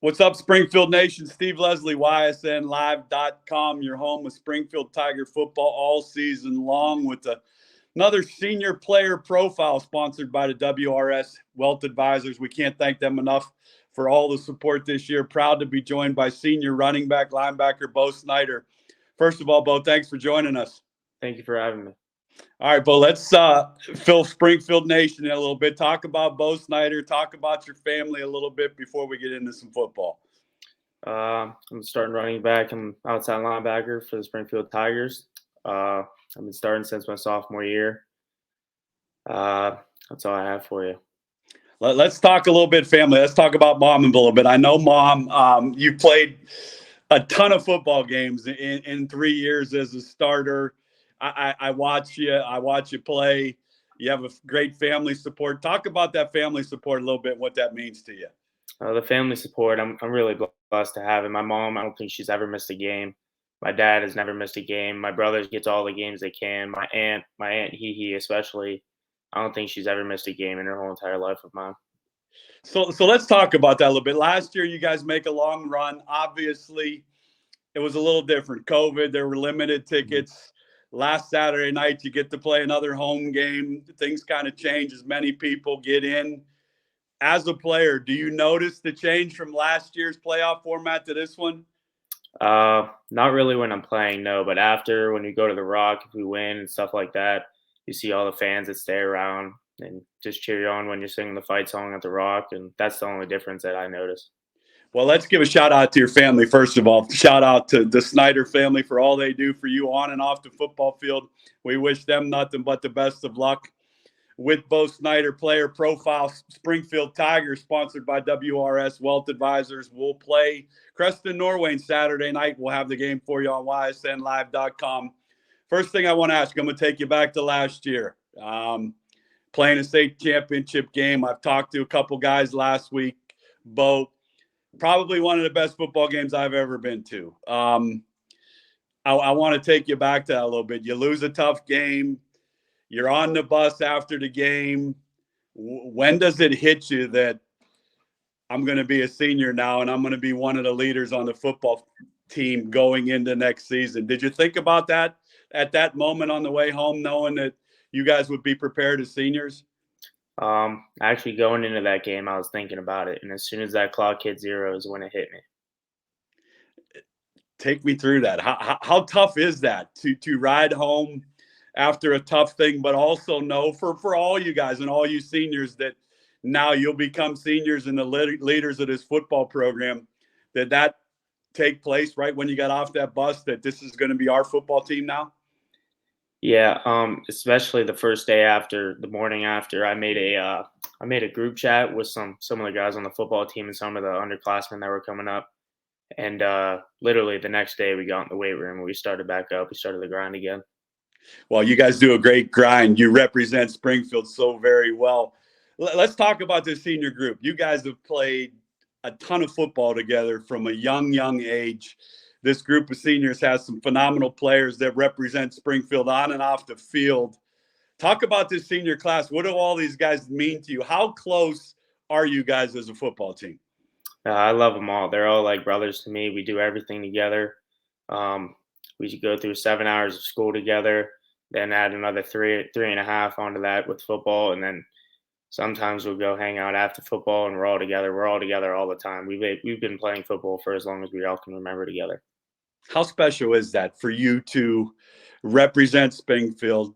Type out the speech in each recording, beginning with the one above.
What's up, Springfield Nation? Steve Leslie, YSNLive.com, your home with Springfield Tiger football all season long with another senior player profile sponsored by the WRS Wealth Advisors. We can't thank them enough for all the support this year. Proud to be joined by senior running back, linebacker Bo Snyder. First of all, Bo, thanks for joining us. Thank you for having me. All right, Bo, let's fill Springfield Nation in a little bit. Talk about Bo Snyder. Talk about your family a little bit before we get into some football. I'm starting running back. I'm outside linebacker for the Springfield Tigers. I've been starting since my sophomore year. That's all I have for you. Let's talk a little bit family. Let's talk about mom a little bit. I know, Mom, you played a ton of football games in 3 years as a starter. I watch you. I watch you play. You have a great family support. Talk about that family support a little bit, what that means to you. The family support, I'm really blessed to have it. My mom, I don't think she's ever missed a game. My dad has never missed a game. My brothers get to all the games they can. My aunt Hee especially, I don't think she's ever missed a game in her whole entire life with mine. So let's talk about that a little bit. Last year, you guys make a long run. Obviously, it was a little different. COVID, there were limited tickets. Last Saturday night, you get to play another home game. Things kind of change as many people get in. As a player, do you notice the change from last year's playoff format to this one? Not really when I'm playing, no. But after, when we go to the Rock, if we win and stuff like that, you see all the fans that stay around and just cheer you on when you're singing the fight song at the Rock, and that's the only difference that I notice. Well, let's give a shout out to your family, first of all. Shout out to the Snyder family for all they do for you on and off the football field. We wish them nothing but the best of luck. With Bo Snyder, player profile, Springfield Tigers, sponsored by WRS Wealth Advisors. We'll play Creston Norway Saturday night. We'll have the game for you on YSNLive.com. First thing I want to ask, I'm going to take you back to last year. Playing a state championship game. I've talked to a couple guys last week. Bo, probably one of the best football games I've ever been to. I want to take you back to that a little bit. You lose a tough game. You're on the bus after the game. When does it hit you that I'm going to be a senior now and I'm going to be one of the leaders on the football team going into next season? Did you think about that at that moment on the way home, knowing that you guys would be prepared as seniors? Actually, going into that game, I was thinking about it, and as soon as that clock hit 0 is when it hit me. Take me through that. How tough is that to ride home after a tough thing, but also know for all you guys and all you seniors that now you'll become seniors and the leaders of this football program, that take place right when you got off that bus, that this is going to be our football team now? Yeah, especially the first day after, the morning after, I made a group chat with some of the guys on the football team and some of the underclassmen that were coming up. And literally the next day we got in the weight room and we started back up. We started the grind again. Well, you guys do a great grind. You represent Springfield so very well. Let's talk about this senior group. You guys have played a ton of football together from a young age. This group of seniors has some phenomenal players that represent Springfield on and off the field. Talk about this senior class. What do all these guys mean to you? How close are you guys as a football team? I love them all. They're all like brothers to me. We do everything together. We should go through 7 hours of school together, then add another three and a half onto that with football. And then sometimes we'll go hang out after football and we're all together. We're all together all the time. We've been playing football for as long as we all can remember together. How special is that for you to represent Springfield?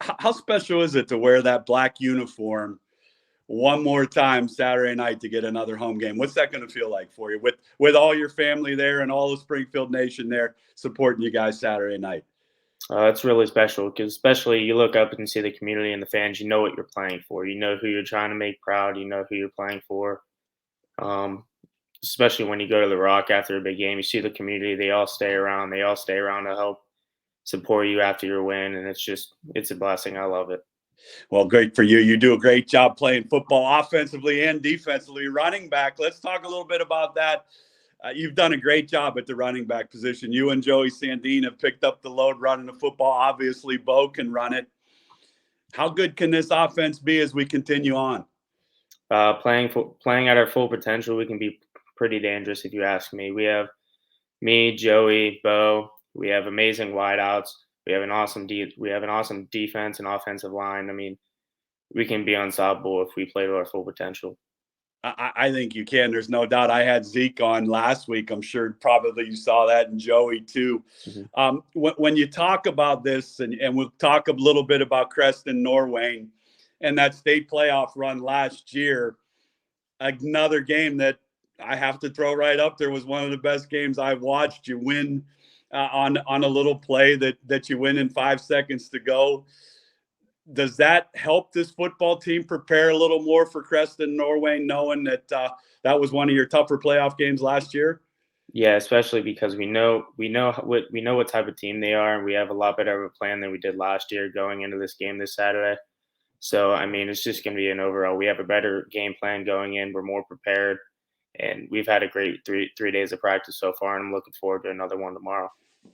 How special is it to wear that black uniform one more time Saturday night to get another home game? What's that going to feel like for you with all your family there and all the Springfield Nation there supporting you guys Saturday night? It's really special because especially you look up and see the community and the fans, you know what you're playing for. You know who you're trying to make proud. You know who you're playing for. Especially when you go to the Rock after a big game, you see the community. They all stay around. They all stay around to help support you after your win. And it's a blessing. I love it. Well, great for you. You do a great job playing football offensively and defensively. Running back, let's talk a little bit about that. You've done a great job at the running back position. You and Joey Sandine have picked up the load running the football. Obviously, Bo can run it. How good can this offense be as we continue on? Playing at our full potential, we can be pretty dangerous if you ask me. We have me, Joey, Bo. We have amazing wideouts. We have an awesome defense and offensive line. I mean, we can be unstoppable if we play to our full potential. I think you can. There's no doubt. I had Zeke on last week. I'm sure probably you saw that, and Joey too. Mm-hmm. When you talk about this, and we'll talk a little bit about Creston Norwayne and that state playoff run last year, another game that I have to throw right up there was one of the best games I've watched. You win on a little play that you win in 5 seconds to go. Does that help this football team prepare a little more for Creston Norwayne, knowing that that was one of your tougher playoff games last year? Yeah, especially because we know what type of team they are, and we have a lot better of a plan than we did last year going into this game this Saturday. So I mean, it's just going to be an overall. We have a better game plan going in. We're more prepared, and we've had a great three days of practice so far, and I'm looking forward to another one tomorrow.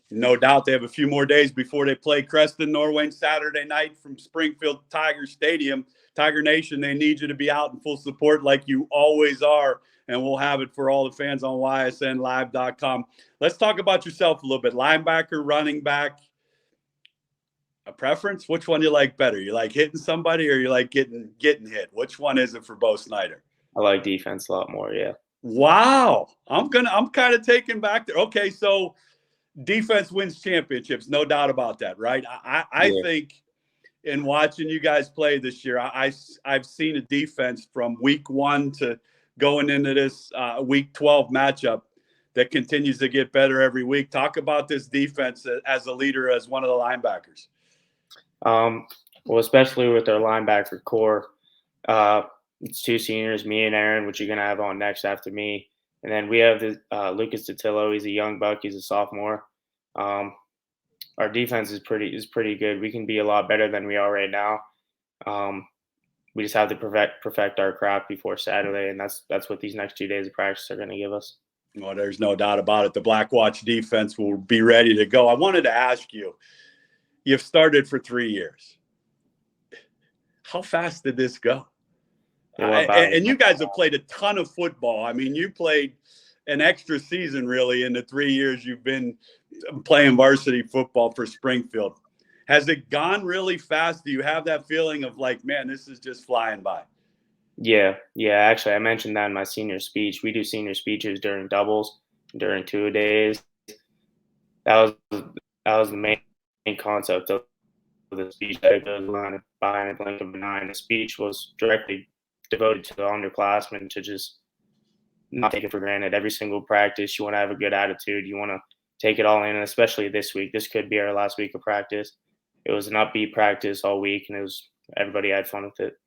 No doubt they have a few more days before they play Creston Norwayne Saturday night from Springfield Tigers Stadium. Tiger Nation, they need you to be out in full support like you always are, and we'll have it for all the fans on ysnlive.com. Let's talk about yourself a little bit. Linebacker, running back, a preference? Which one you like better? You like hitting somebody or you like getting hit? Which one is it for Bo Snyder? I like defense a lot more, yeah. Wow. I'm kind of taken back there. Okay, so defense wins championships, no doubt about that, right? I think in watching you guys play this year, I've seen a defense from week 1 to going into this week 12 matchup that continues to get better every week. Talk about this defense as a leader, as one of the linebackers. Well, especially with our linebacker core, it's 2 seniors, me and Aaron, which you're going to have on next after me. And then we have the Lucas Totillo. He's a young buck. He's a sophomore. Our defense is pretty good. We can be a lot better than we are right now. We just have to perfect our craft before Saturday, and that's what these next 2 days of practice are going to give us. Well, there's no doubt about it. The Black Watch defense will be ready to go. I wanted to ask you, you've started for 3 years. How fast did this go? And you guys have played a ton of football. I mean, you played an extra season really in the 3 years you've been playing varsity football for Springfield. Has it gone really fast? Do you have that feeling of like, man, this is just flying by? Yeah. Actually, I mentioned that in my senior speech. We do senior speeches during doubles, during 2 days. That was the main concept of the speech. That goes behind a blink of an eye. The speech was directly devoted to the underclassmen to just not take it for granted. Every single practice, you want to have a good attitude. You want to take it all in, and especially this week. This could be our last week of practice. It was an upbeat practice all week, and everybody had fun with it.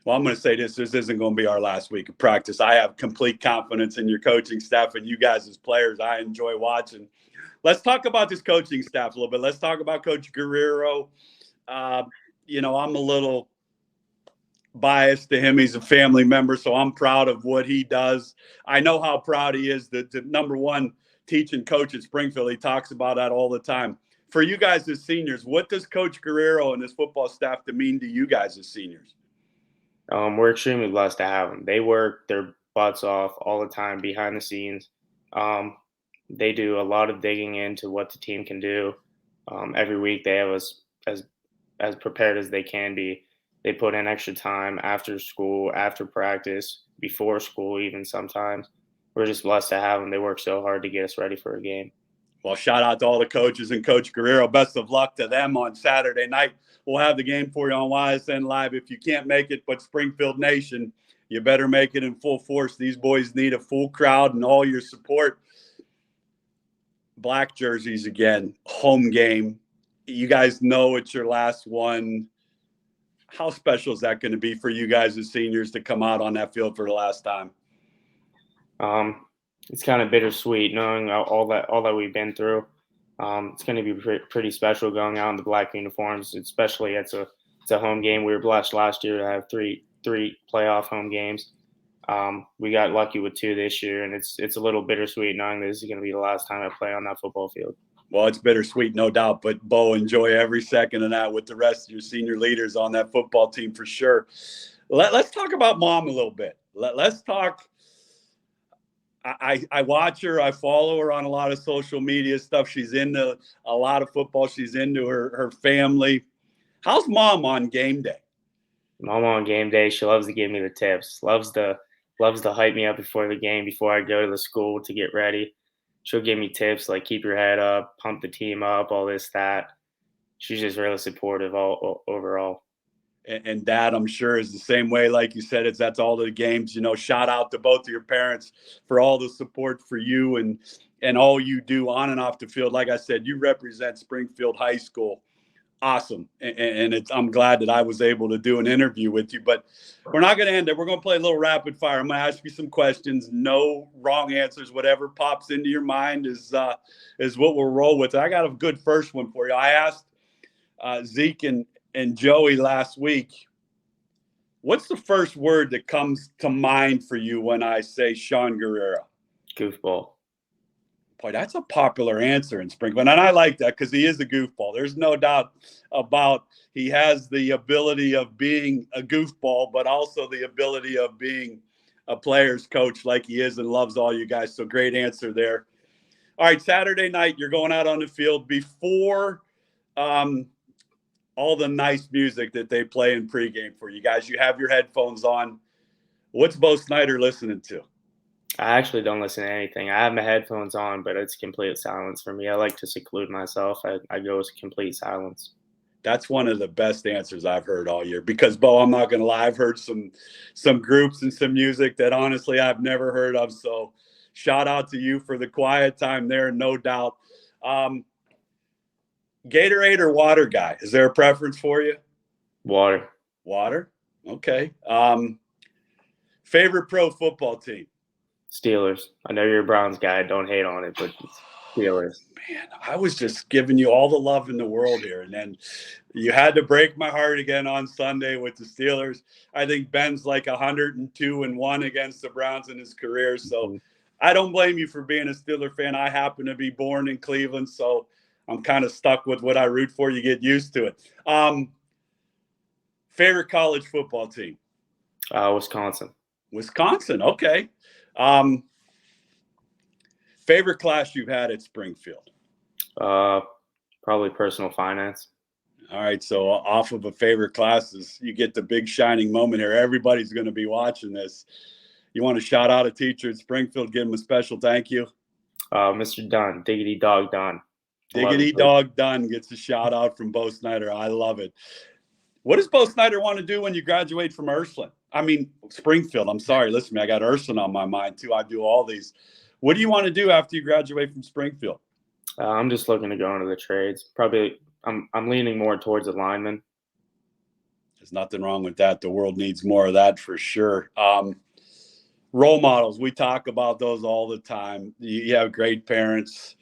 Well, I'm going to say this isn't going to be our last week of practice. I have complete confidence in your coaching staff and you guys as players. I enjoy watching. Let's talk about this coaching staff a little bit. Let's talk about Coach Guerrero. I'm a little biased to him. He's a family member, so I'm proud of what he does. I know how proud he is that the number one teaching coach at Springfield. He talks about that all the time. For you guys as seniors, what does Coach Guerrero and his football staff mean to you guys as seniors? We're extremely blessed to have them. They work their butts off all the time behind the scenes. They do a lot of digging into what the team can do. Every week they have us as prepared as they can be. They put in extra time after school, after practice, before school even sometimes. We're just blessed to have them. They work so hard to get us ready for a game. Well, shout out to all the coaches and Coach Guerrero. Best of luck to them on Saturday night. We'll have the game for you on YSN Live. If you can't make it, but Springfield Nation, you better make it in full force. These boys need a full crowd and all your support. Black jerseys again, home game. You guys know it's your last one. How special is that going to be for you guys as seniors to come out on that field for the last time? It's kind of bittersweet knowing all that we've been through. It's going to be pretty special going out in the black uniforms, especially it's a home game. We were blessed last year to have three playoff home games. We got lucky with 2 this year, and it's a little bittersweet knowing that this is going to be the last time I play on that football field. Well, it's bittersweet, no doubt. But, Bo, enjoy every second of that with the rest of your senior leaders on that football team for sure. Let's talk about Mom a little bit. Let's talk I watch her. I follow her on a lot of social media stuff. She's into a lot of football. She's into her family. How's mom on game day? Mom on game day, she loves to give me the tips. Loves to hype me up before the game, before I go to the school to get ready. She'll give me tips like keep your head up, pump the team up, all this that. She's just really supportive overall. And dad, I'm sure, is the same way. Like you said, that's all the games. Shout out to both of your parents for all the support for you and all you do on and off the field. Like I said, you represent Springfield High School. Awesome. And I'm glad that I was able to do an interview with you, but we're not going to end it. We're going to play a little rapid fire. I'm going to ask you some questions, no wrong answers. Whatever pops into your mind is what we'll roll with. I got a good first one for you. I asked Zeke and Joey last week, what's the first word that comes to mind for you when I say Sean Guerrero? Goofball. Boy, that's a popular answer in Springfield, and I like that because he is a goofball. There's no doubt about he has the ability of being a goofball, but also the ability of being a player's coach like he is and loves all you guys. So great answer there. All right, Saturday night, you're going out on the field before all the nice music that they play in pregame for you guys. You have your headphones on. What's Bo Snyder listening to? I actually don't listen to anything. I have my headphones on, but it's complete silence for me. I like to seclude myself. I go with complete silence. That's one of the best answers I've heard all year because, Bo, I'm not going to lie, I've heard some groups and some music that honestly I've never heard of. So shout out to you for the quiet time there, no doubt. Gatorade or water guy? Is there a preference for you? Water. Water? Okay. Favorite pro football team? Steelers. I know you're a Browns guy. Don't hate on it, but Steelers. Man, I was just giving you all the love in the world here. And then you had to break my heart again on Sunday with the Steelers. I think Ben's like 102-1 against the Browns in his career. So I don't blame you for being a Steeler fan. I happen to be born in Cleveland, so I'm kind of stuck with what I root for. You get used to it. Favorite college football team? Wisconsin. Wisconsin, okay. Favorite class you've had at Springfield? Probably personal finance. All right, so off of a favorite classes, you get the big shining moment here. Everybody's going to be watching this. You want to shout out a teacher at Springfield, give him a special thank you? Mr. Dunn, Diggity Dog Dunn. Diggity Dog Dunn gets a shout out from Bo Snyder. I love it. What does Bo Snyder want to do when you graduate from Springfield? I'm sorry. Listen to me. I got Ursuline on my mind too. I do all these. What do you want to do after you graduate from Springfield? I'm just looking to go into the trades. Probably I'm leaning more towards a lineman. There's nothing wrong with that. The world needs more of that for sure. Role models. We talk about those all the time. You have great parents.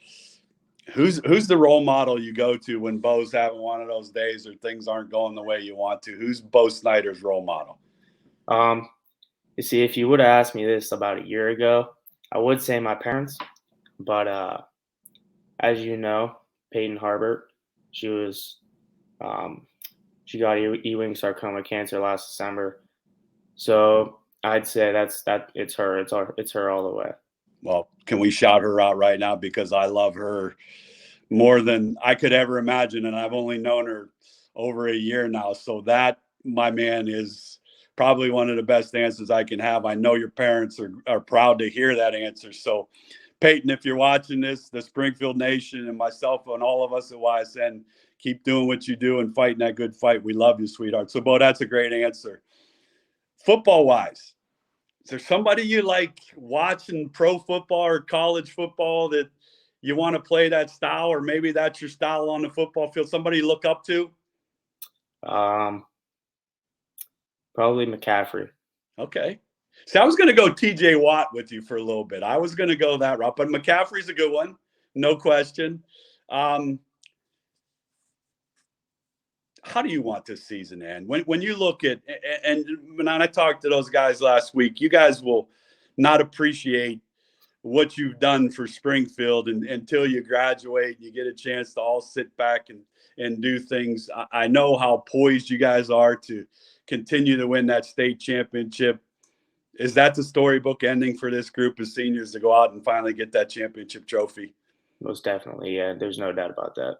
Who's the role model you go to when Bo's having one of those days or things aren't going the way you want to? Who's Bo Snyder's role model? You see, if you would have asked me this about a year ago, I would say my parents. But as you know, Peyton Harbert, she got Ewing sarcoma cancer last December. So I'd say it's her. It's her all the way. Well, can we shout her out right now? Because I love her more than I could ever imagine. And I've only known her over a year now. So that, my man, is probably one of the best answers I can have. I know your parents are proud to hear that answer. So, Peyton, if you're watching this, the Springfield Nation and myself and all of us at YSN, keep doing what you do and fighting that good fight. We love you, sweetheart. So, Bo, that's a great answer. Football-wise, is there somebody you like watching pro football or college football that you want to play that style, or maybe that's your style on the football field? Somebody you look up to? Probably McCaffrey. Okay. See, I was going to go TJ Watt with you for a little bit. I was going to go that route, but McCaffrey's a good one. No question. How do you want this season to end? When you look at, and when I talked to those guys last week, you guys will not appreciate what you've done for Springfield until you graduate and you get a chance to all sit back and do things. I know how poised you guys are to continue to win that state championship. Is that the storybook ending for this group of seniors to go out and finally get that championship trophy? Most definitely. Yeah, there's no doubt about that.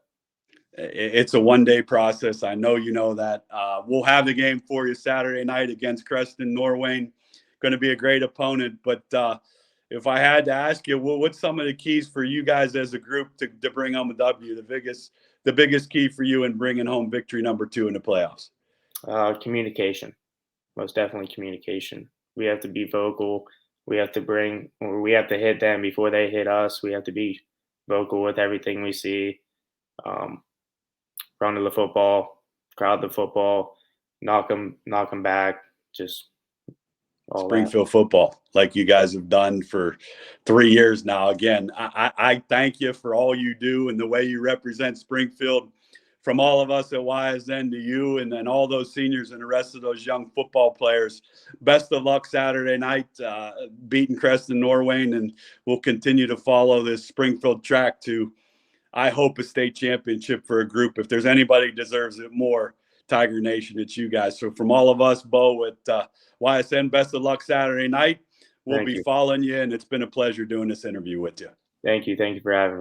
It's a one-day process. I know you know that. We'll have the game for you Saturday night against Creston Norwayne. Going to be a great opponent. But if I had to ask you, what's some of the keys for you guys as a group to bring home a W? The biggest key for you in bringing home victory number 2 in the playoffs? Communication. Most definitely communication. We have to be vocal. We have to hit them before they hit us. We have to be vocal with everything we see. Run to the football, crowd the football, knock them back. Just all Springfield football, like you guys have done for 3 years now. Again, I thank you for all you do and the way you represent Springfield. From all of us at YSN to you and then all those seniors and the rest of those young football players, best of luck Saturday night, beating Creston Norwayne, and we'll continue to follow this Springfield track to, I hope, a state championship for a group. If there's anybody deserves it more, Tiger Nation, it's you guys. So from all of us, Bo, at YSN, best of luck Saturday night. We'll be following you, and it's been a pleasure doing this interview with you. Thank you. Thank you for having me.